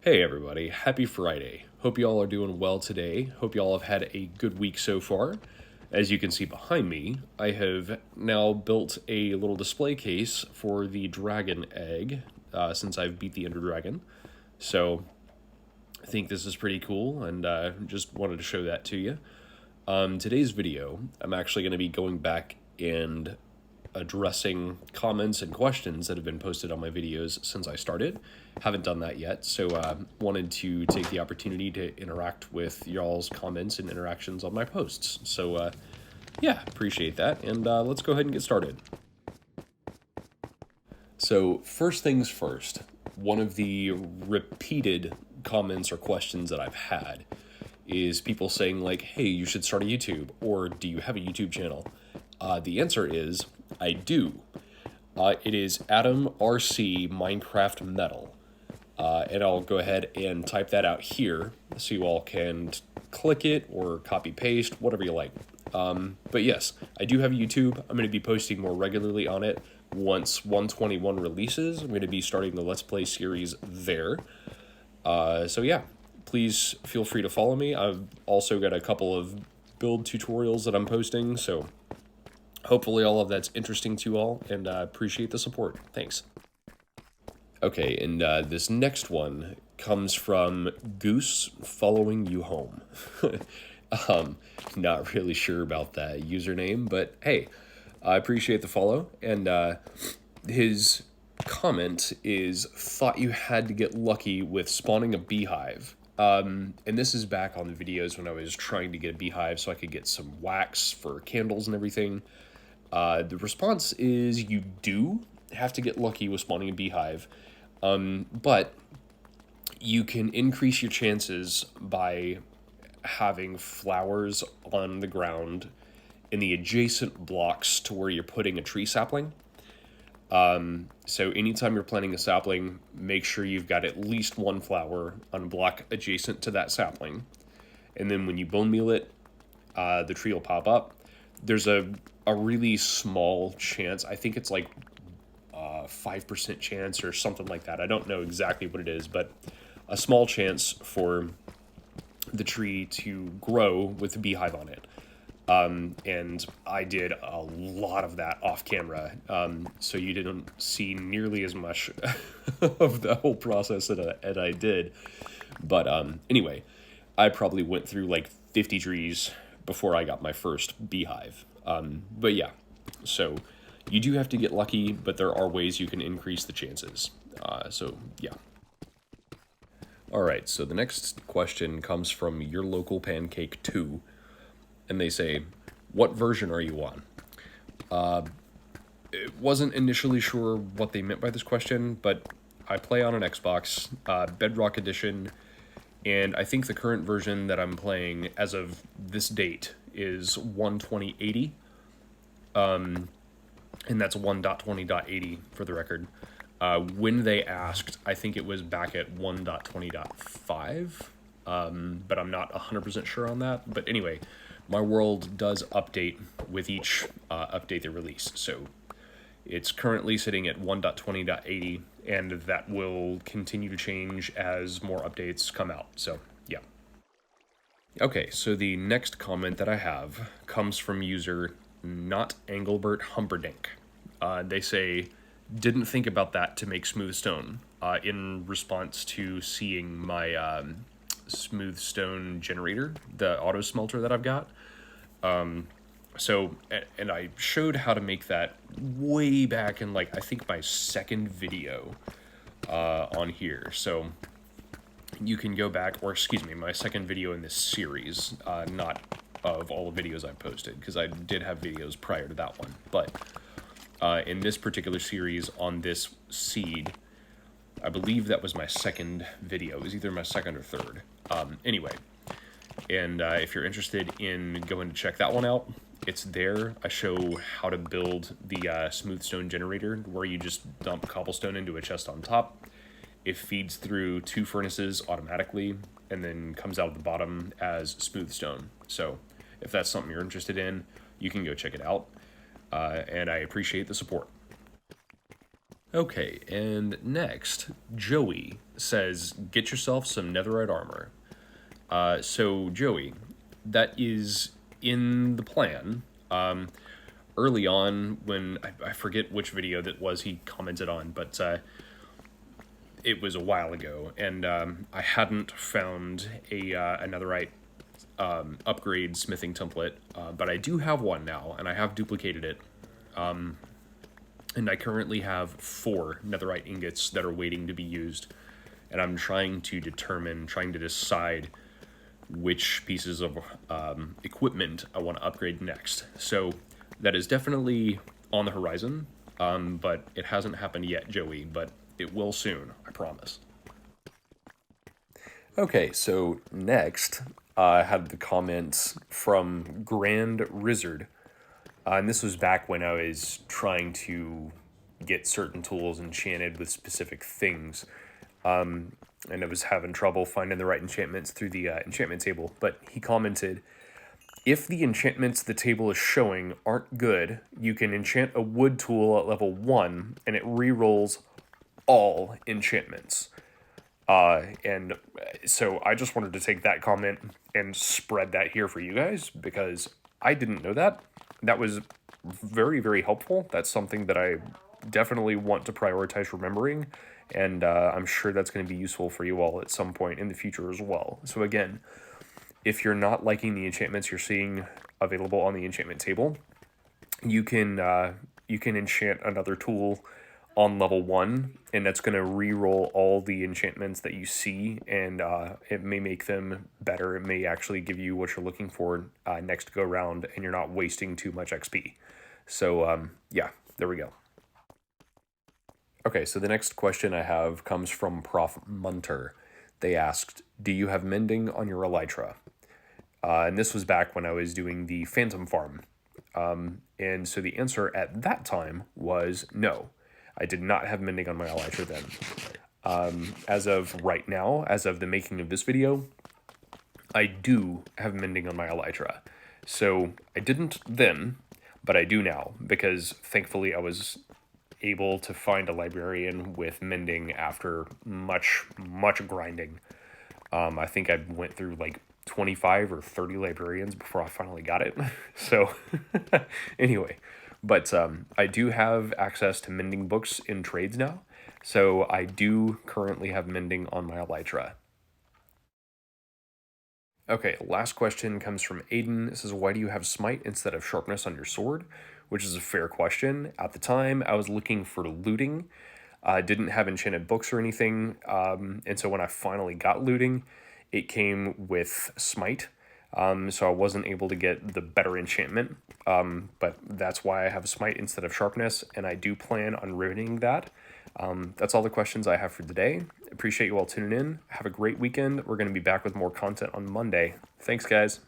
Hey everybody, happy Friday. Hope you all are doing well today. Hope you all have had a good week so far. As you can see behind me, I have now built a little display case for the dragon egg since I've beat the Ender Dragon. So I think this is pretty cool and just wanted to show that to you. Today's video, I'm actually going to be going back and addressing comments and questions that have been posted on my videos since I started. Haven't done that yet, so wanted to take the opportunity to interact with y'all's comments and interactions on my posts. So yeah, appreciate that, and let's go ahead and get started. So first things first, one of the repeated comments or questions that I've had is people saying like, hey, you should start a YouTube, or do you have a YouTube channel? The answer is, I do. It is Adam RC Minecraft Metal. And I'll go ahead and type that out here so you all can click it or copy paste, whatever you like. But yes, I do have YouTube. I'm going to be posting more regularly on it. Once 121 releases, I'm going to be starting the Let's Play series there. So yeah, please feel free to follow me. I've also got a couple of build tutorials that I'm posting, so hopefully all of that's interesting to you all, and appreciate the support. Thanks. Okay, and this next one comes from Goose Following You Home. Not really sure about that username, but hey, I appreciate the follow, and his comment is, thought you had to get lucky with spawning a beehive. And this is back on the videos when I was trying to get a beehive so I could get some wax for candles and everything. The response is you do have to get lucky with spawning a beehive, but you can increase your chances by having flowers on the ground in the adjacent blocks to where you're putting a tree sapling. So anytime you're planting a sapling, make sure you've got at least one flower on a block adjacent to that sapling. And then when you bone meal it, the tree will pop up. There's a really small chance, I think it's like 5% chance or something like that. I don't know exactly what it is, but a small chance for the tree to grow with a beehive on it. And I did a lot of that off camera, so you didn't see nearly as much of the whole process that I did. But anyway, I probably went through like 50 trees before I got my first beehive. But yeah, so you do have to get lucky, but there are ways you can increase the chances. So yeah. All right, so the next question comes from Your Local Pancake 2, and they say, what version are you on? It wasn't initially sure what they meant by this question, but I play on an Xbox, Bedrock Edition, and I think the current version that I'm playing as of this date is 12080. And that's 1.20.80 for the record. When they asked, I think it was back at 1.20.5, but I'm not 100% sure on that. But anyway, my world does update with each update they release. So it's currently sitting at 1.20.80, and that will continue to change as more updates come out. So yeah. Okay, so the next comment that I have comes from user Not Engelbert Humperdinck. They say, didn't think about that to make smooth stone, in response to seeing my smooth stone generator, the auto smelter that I've got. So, and I showed how to make that way back in, like, I think my second video on here. So you can go back, or excuse me, my second video in this series, not of all the videos I posted, because I did have videos prior to that one. But in this particular series on this seed, I believe that was my second video. It was either my second or third. Anyway, and if you're interested in going to check that one out, it's there. I show how to build the smooth stone generator, where you just dump cobblestone into a chest on top. It feeds through 2 furnaces automatically, and then comes out of the bottom as smooth stone. So if that's something you're interested in, you can go check it out. And I appreciate the support. Okay, and next, Joey says, get yourself some netherite armor. So, Joey, that is in the plan. Early on, when I forget which video that was he commented on, but it was a while ago, and I hadn't found a netherite upgrade smithing template, but I do have one now, and I have duplicated it. And I currently have 4 netherite ingots that are waiting to be used, and I'm trying to decide which pieces of equipment I want to upgrade next. So that is definitely on the horizon, but it hasn't happened yet, Joey, but it will soon, I promise. Okay, so next, I had the comments from Grand Rizzard. And this was back when I was trying to get certain tools enchanted with specific things. And I was having trouble finding the right enchantments through the enchantment table. But he commented, if the enchantments the table is showing aren't good, you can enchant a wood tool at level 1 and it re-rolls all enchantments. And so I just wanted to take that comment and spread that here for you guys because I didn't know that. That was very, very helpful. That's something that I definitely want to prioritize remembering, and I'm sure that's going to be useful for you all at some point in the future as well. So again, if you're not liking the enchantments you're seeing available on the enchantment table, you can enchant another tool on level 1, and that's going to re-roll all the enchantments that you see, and it may make them better. It may actually give you what you're looking for next go round, and you're not wasting too much XP. So yeah, there we go. Okay, so the next question I have comes from Prof. Munter. They asked, do you have mending on your elytra? And this was back when I was doing the Phantom Farm. And so the answer at that time was no. I did not have mending on my elytra then. As of right now, as of the making of this video, I do have mending on my elytra. So I didn't then, but I do now, because thankfully I was able to find a librarian with mending after much grinding. I think I went through like 25 or 30 librarians before I finally got it. So anyway, but I do have access to mending books in trades now. So I do currently have mending on my elytra. Okay, last question comes from Aiden. It says, why do you have smite instead of sharpness on your sword? Which is a fair question. At the time, I was looking for looting. I didn't have enchanted books or anything. And so when I finally got looting, it came with smite. So I wasn't able to get the better enchantment. But that's why I have smite instead of sharpness. And I do plan on riveting that. That's all the questions I have for today. Appreciate you all tuning in. Have a great weekend. We're going to be back with more content on Monday. Thanks, guys.